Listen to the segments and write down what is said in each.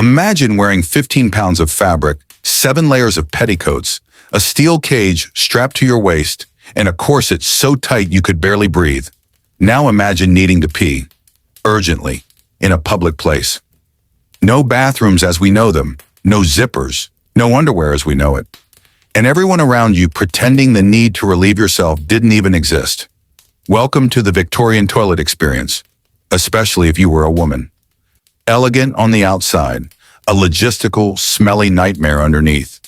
Imagine wearing 15 pounds of fabric, 7 layers of petticoats, a steel cage strapped to your waist, and a corset so tight you could barely breathe. Now imagine needing to pee, urgently, in a public place. No bathrooms as we know them, no zippers, no underwear as we know it. And everyone around you pretending the need to relieve yourself didn't even exist. Welcome to the Victorian toilet experience, especially if you were a woman. Elegant on the outside, a logistical, smelly nightmare underneath.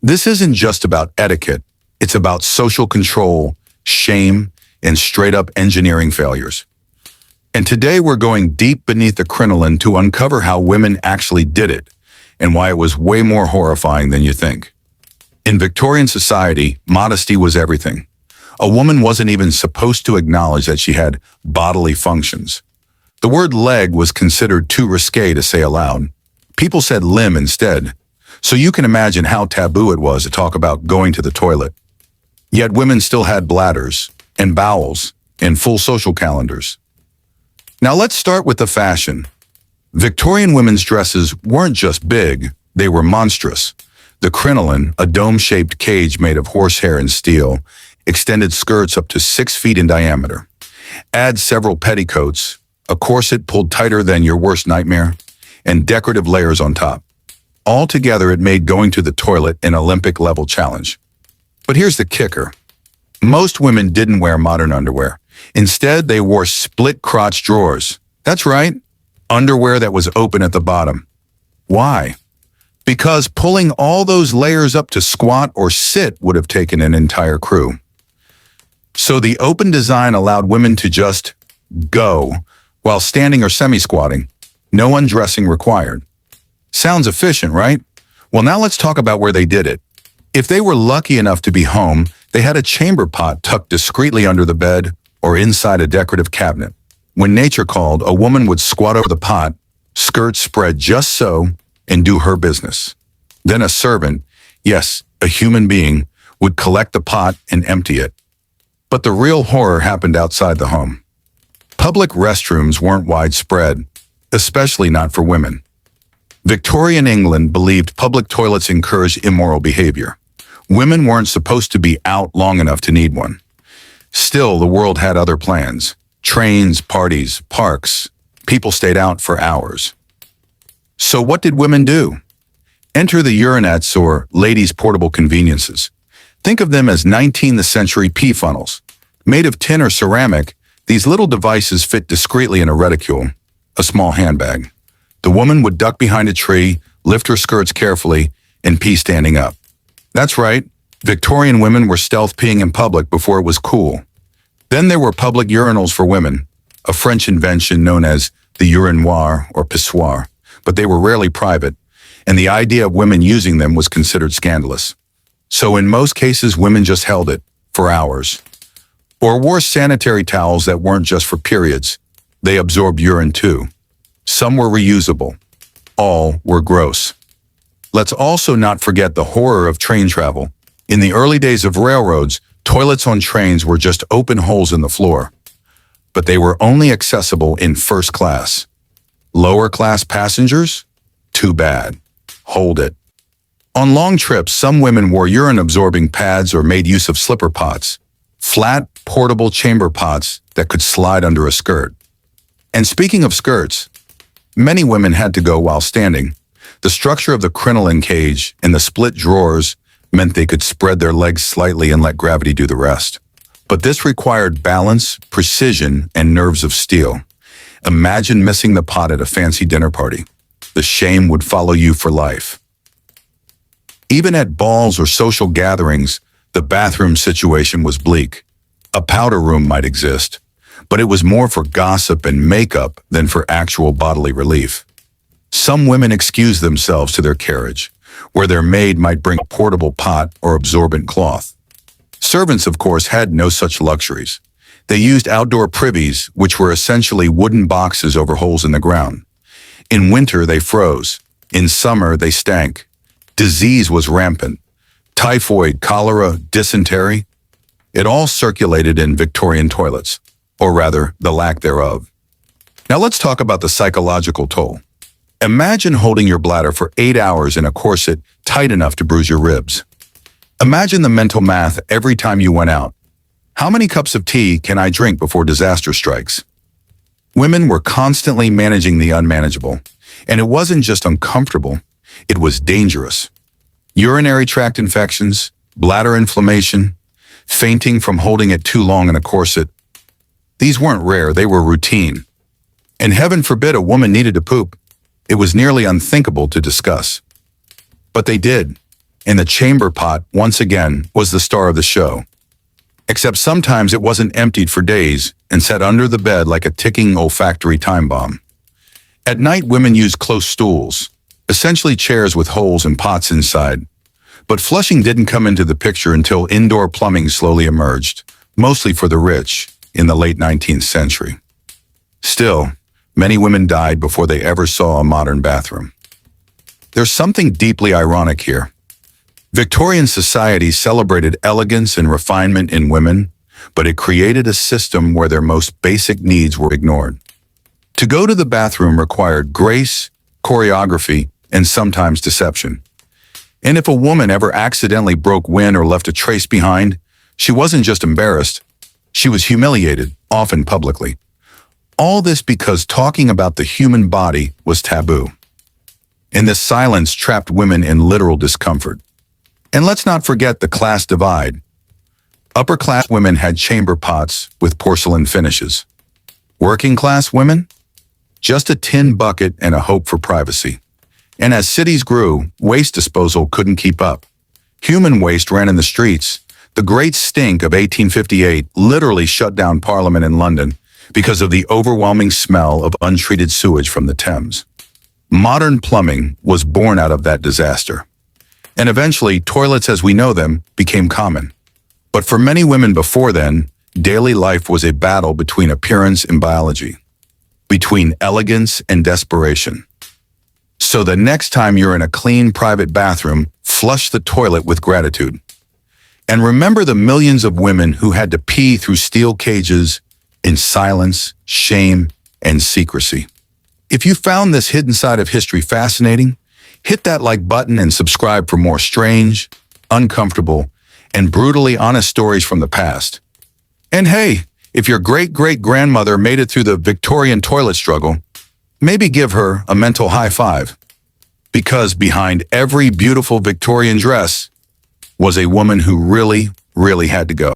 This isn't just about etiquette, it's about social control, shame, and straight-up engineering failures. And today we're going deep beneath the crinoline to uncover how women actually did it, and why it was way more horrifying than you think. In Victorian society, modesty was everything. A woman wasn't even supposed to acknowledge that she had bodily functions. The word leg was considered too risque to say aloud. People said limb instead, so you can imagine how taboo it was to talk about going to the toilet. Yet women still had bladders and bowels and full social calendars. Now let's start with the fashion. Victorian women's dresses weren't just big, they were monstrous. The crinoline, a dome-shaped cage made of horsehair and steel, extended skirts up to 6 feet in diameter. Add several petticoats, a corset pulled tighter than your worst nightmare, and decorative layers on top. Altogether, it made going to the toilet an Olympic-level challenge. But here's the kicker. Most women didn't wear modern underwear. Instead, they wore split-crotch drawers. That's right, underwear that was open at the bottom. Why? Because pulling all those layers up to squat or sit would have taken an entire crew. So the open design allowed women to just go while standing or semi-squatting. No undressing required. Sounds efficient, right? Well, now let's talk about where they did it. If they were lucky enough to be home, they had a chamber pot tucked discreetly under the bed or inside a decorative cabinet. When nature called, a woman would squat over the pot, skirts spread just so, and do her business. Then a servant, yes, a human being, would collect the pot and empty it. But the real horror happened outside the home. Public restrooms weren't widespread, especially not for women. Victorian England believed public toilets encouraged immoral behavior. Women weren't supposed to be out long enough to need one. Still, the world had other plans. Trains, parties, parks. People stayed out for hours. So what did women do? Enter the urinettes, or ladies' portable conveniences. Think of them as 19th century pee funnels. Made of tin or ceramic, these little devices fit discreetly in a reticule, a small handbag. The woman would duck behind a tree, lift her skirts carefully, and pee standing up. That's right, Victorian women were stealth peeing in public before it was cool. Then there were public urinals for women, a French invention known as the urinoir or pissoir, but they were rarely private, and the idea of women using them was considered scandalous. So in most cases, women just held it for hours. Or wore sanitary towels that weren't just for periods. They absorbed urine too. Some were reusable. All were gross. Let's also not forget the horror of train travel. In the early days of railroads, toilets on trains were just open holes in the floor. But they were only accessible in first class. Lower class passengers? Too bad. Hold it. On long trips, some women wore urine-absorbing pads or made use of slipper pots. Flat, portable chamber pots that could slide under a skirt. And speaking of skirts, many women had to go while standing. The structure of the crinoline cage and the split drawers meant they could spread their legs slightly and let gravity do the rest. But this required balance, precision, and nerves of steel. Imagine missing the pot at a fancy dinner party. The shame would follow you for life. Even at balls or social gatherings, the bathroom situation was bleak. A powder room might exist, but it was more for gossip and makeup than for actual bodily relief. Some women excused themselves to their carriage, where their maid might bring a portable pot or absorbent cloth. Servants, of course, had no such luxuries. They used outdoor privies, which were essentially wooden boxes over holes in the ground. In winter, they froze. In summer, they stank. Disease was rampant. Typhoid, cholera, dysentery. It all circulated in Victorian toilets, or rather, the lack thereof. Now let's talk about the psychological toll. Imagine holding your bladder for 8 hours in a corset tight enough to bruise your ribs. Imagine the mental math every time you went out. How many cups of tea can I drink before disaster strikes? Women were constantly managing the unmanageable, and it wasn't just uncomfortable, it was dangerous. Urinary tract infections, bladder inflammation, fainting from holding it too long in a corset. These weren't rare, they were routine. And heaven forbid a woman needed to poop. It was nearly unthinkable to discuss. But they did, and the chamber pot, once again, was the star of the show. Except sometimes it wasn't emptied for days and sat under the bed like a ticking olfactory time bomb. At night, women used close stools, essentially chairs with holes and pots inside. But flushing didn't come into the picture until indoor plumbing slowly emerged, mostly for the rich, in the late 19th century. Still, many women died before they ever saw a modern bathroom. There's something deeply ironic here. Victorian society celebrated elegance and refinement in women, but it created a system where their most basic needs were ignored. To go to the bathroom required grace, choreography, and sometimes deception. And if a woman ever accidentally broke wind or left a trace behind, she wasn't just embarrassed, she was humiliated, often publicly. All this because talking about the human body was taboo. And this silence trapped women in literal discomfort. And let's not forget the class divide. Upper-class women had chamber pots with porcelain finishes. Working-class women? Just a tin bucket and a hope for privacy. And as cities grew, waste disposal couldn't keep up. Human waste ran in the streets. The Great Stink of 1858 literally shut down Parliament in London because of the overwhelming smell of untreated sewage from the Thames. Modern plumbing was born out of that disaster. And eventually, toilets as we know them became common. But for many women before then, daily life was a battle between appearance and biology, between elegance and desperation. So the next time you're in a clean private bathroom, flush the toilet with gratitude. And remember the millions of women who had to pee through steel cages in silence, shame, and secrecy. If you found this hidden side of history fascinating, hit that like button and subscribe for more strange, uncomfortable, and brutally honest stories from the past. And hey, if your great-great-grandmother made it through the Victorian toilet struggle, maybe give her a mental high five. Because behind every beautiful Victorian dress was a woman who really, really had to go.